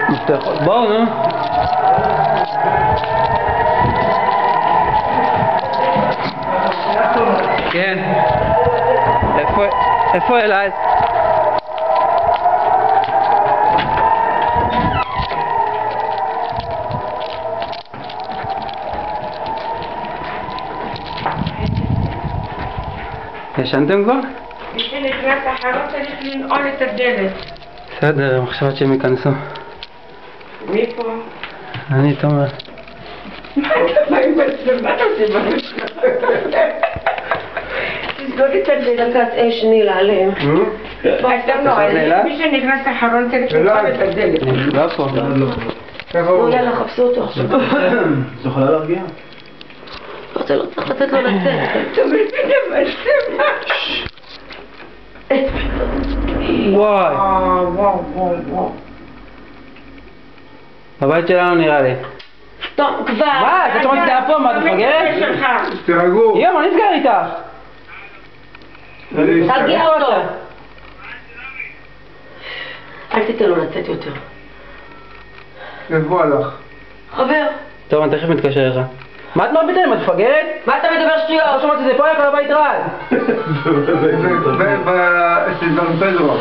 מפתחות, בואו נו. כן. איפה אלעד? ישנתם כבר? מי שנכנס אחרון צריך לנעול את הדלת. בסדר, מחשבת שהם ייכנסו. מי פה? אני תומר. מה אתה עושה במשך? תסגור את הדלת אש נילה עליהם. אתה נועל, מי שנכנס אחרון צריך לנעול את הדלת. לא פה. נו יאללה, חפשו אותו עכשיו. זה יכולה להרגיע? אתה לא צריך לתת לו לצאת. אתה מבין למה? וואי. וואו. הבית שלנו נראה לי. טוב, כבר. מה? אתה שומעת את זה פה? מה, אתה מפגרת? תרגעו. יום, מה נסגר איתך? תרגיע אותו. אל תיתן לו לצאת יותר. איפה הלך? חבר. טוב, אני תכף מתקשר לך. מה את מרביטים? את מפגרת? מה אתה מדבר שטויות? אתה שומעת את זה פה? איך על הבית רעד? אצל דן פדרו.